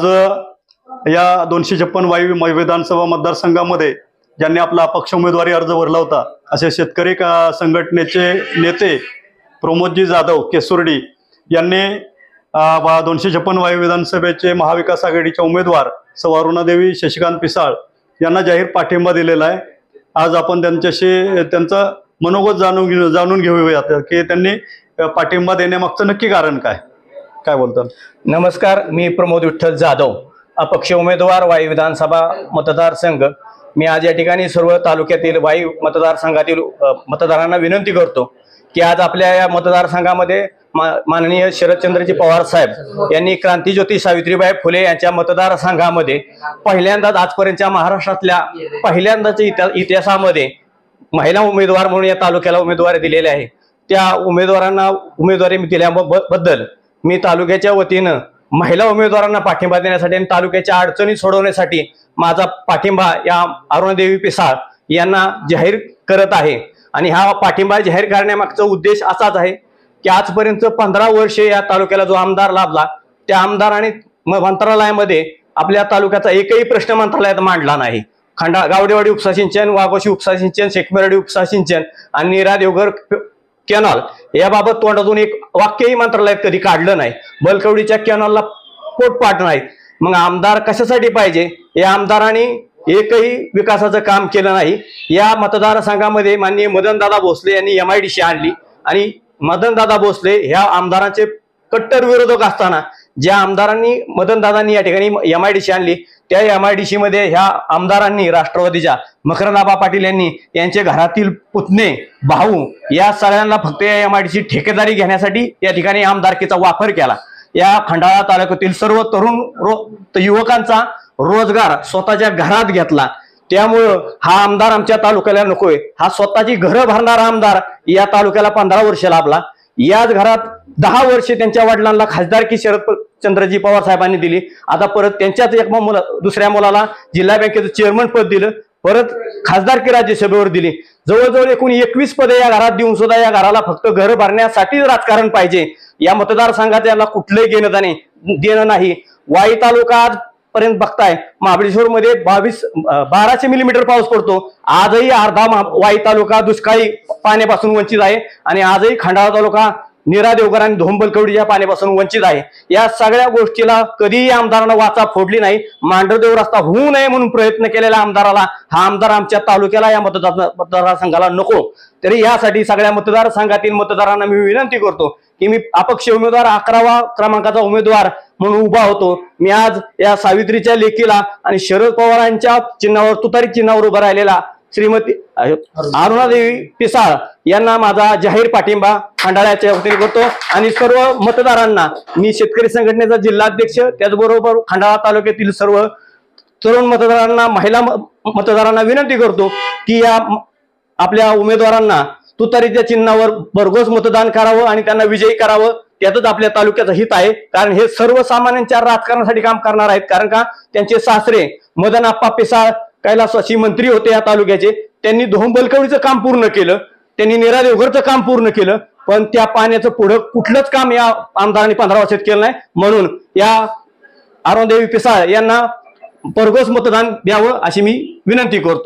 आज या 256 वाई विधानसभा मतदारसंघामध्ये ज्यांनी आपला अपक्ष उमेदवारी अर्ज भरला होता असे शेतकरी संघटनेचे नेते प्रमोदजी जाधव केसुर्डी यांनी 256 वाई विधानसभेचे महाविकास आघाडीच्या उमेदवार सौ अरुणादेवी शशिकांत पिसाळ यांना जाहीर पाठिंबा दिलेला आहे। आज आपण त्यांच्याशी त्यांचं मनोगत जाणून घेऊयात की त्यांनी पाठिंबा देण्यामागचं नक्की कारण काय बोलतात। नमस्कार, मी प्रमोद विठ्ठल जाधव, अपक्ष उमेदवार वाई विधानसभा मतदारसंघ। मी आज या ठिकाणी सर्व तालुक्यातील वाई मतदारसंघातील मतदारांना विनंती करतो की आज आपल्या या मतदारसंघामध्ये माननीय शरदचंद्रजी पवार साहेब यांनी क्रांतीज्योती सावित्रीबाई फुले यांच्या मतदारसंघामध्ये पहिल्यांदाच आजपर्यंतच्या महाराष्ट्रातल्या पहिल्यांदाच इतिहासामध्ये महिला उमेदवार म्हणून या तालुक्याला उमेदवारी दिलेले आहे। त्या उमेदवारांना उमेदवारी दिल्याबद्दल मी तालुक्याच्या वतीनं महिला उमेदवारांना पाठिंबा देण्यासाठी आणि तालुक्याच्या अडचणी सोडवण्यासाठी माझा पाठिंबा या अरुणादेवी पिसाळ यांना जाहीर करत आहे। आणि हा पाठिंबा जाहीर करण्यामागचा उद्देश असाच आहे की आजपर्यंत 15 वर्षे या तालुक्याला जो आमदार लाभला त्या आमदाराने मंत्रालयामध्ये आपल्या तालुक्याचा एकही प्रश्न मंत्रालयात मांडला नाही। गावडेवाडी उपसा सिंचन, वाघोशी उपसा सिंचन, शेखमेरडी उपसा सिंचन आणि नीरा देवघर कॅनॉल याबाबत तोंडातून एक वाक्यही मंत्रालयात कधी काढलं नाही। बलकवडीच्या कॅनॉलला पोटपाट नाही। मग आमदार कशासाठी पाहिजे? या आमदारांनी एकही विकासाचं काम केलं नाही। या मतदारसंघामध्ये माननीय मदनदादा भोसले यांनी MIDC आणली आणि मदनदादा भोसले ह्या आमदारांचे कट्टर विरोधक असताना ज्या आमदारांनी मदनदादांनी या ठिकाणी MIDC आणली त्या MIDC मध्ये ह्या आमदारांनी राष्ट्रवादीच्या मकरंदाबा पाटील यांनी यांचे घरातील पुतणे भाऊ या सगळ्यांना फक्त या MIDC ठेकेदारी घेण्यासाठी या ठिकाणी आमदारकीचा वापर केला। या खंडाळा तालुक्यातील सर्व तरुण युवकांचा रोजगार स्वतःच्या घरात घेतला। त्यामुळं हा आमदार आमच्या तालुक्याला नकोय। हा स्वतःची घरं भरणारा आमदार या तालुक्याला 15 वर्ष लाभला। याच घरात 10 वर्षे त्यांच्या वडिलांना खासदारकी शरदचंद्रजी पवार साहेबांनी दिली। आता परत त्यांच्याच एक दुसऱ्या मुलाला जिल्हा बँकेचं चेअरमन पद दिलं, परत खासदारकी राज्यसभेवर दिली। जवळजवळ एकूण 21 पदे या घरात देऊन सुद्धा या घराला फक्त घर भरण्यासाठी राजकारण पाहिजे। या मतदारसंघात याला कुठलंही देणं नाही। वाई तालुका पर्यंत बघताय महाबळेश्वर मध्ये 1200 मिलीमीटर पाऊस पडतो। आजही अर्धा वाई तालुका दुष्काळी पाण्यापासून वंचित आहे आणि आजही खंडाळा तालुका नीरा देवघर आणि धोंबलकवडीच्या पाण्यापासून वंचित आहे। या सगळ्या गोष्टीला कधीही आमदारांना वाचा फोडली नाही। मांढरदेव रस्ता होऊ नये म्हणून प्रयत्न केलेल्या आमदाराला हा आमदार आमच्या तालुक्याला या मतदारसंघाला नको। तरी यासाठी सगळ्या मतदारसंघातील मतदारांना मी विनंती करतो की मी अपक्ष उमेदवार 11व्या क्रमांकाचा उमेदवार म्हणून उभा होतो। मी आज या सावित्रीच्या लेकीला आणि शरद पवारांच्या चिन्हावर तुतारी चिन्हावर उभा राहिलेला श्रीमती अरुणादेवी पिसाळ यांना माझा जाहीर पाठिंबा खंडाळ्याच्या वतीने करतो। आणि सर्व मतदारांना मी शेतकरी संघटनेचा जिल्हाध्यक्ष त्याचबरोबर खंडाळा तालुक्यातील सर्व तरुण मतदारांना महिला मतदारांना विनंती करतो की या आपल्या उमेदवारांना तुतारीच्या चिन्हावर भरघोस मतदान करावं आणि त्यांना विजयी करावं। त्यातच आपल्या तालुक्याचं हित आहे, कारण हे सर्वसामान्यांच्या राजकारणासाठी काम करणार आहेत। कारण का त्यांचे सासरे मदन आप्पा पिसाळ कैलासवासी मंत्री होते या तालुक्याचे। त्यांनी धोंबलकवडीचं काम पूर्ण केलं, त्यांनी नीरा देवघरचं काम पूर्ण केलं, पण त्या पाण्याचं पुढं कुठलंच काम या आमदारांनी 15 वर्षात केलं नाही। म्हणून या अरुणादेवी पिसाळ यांना भरघोस मतदान द्यावं अशी मी विनंती करतो।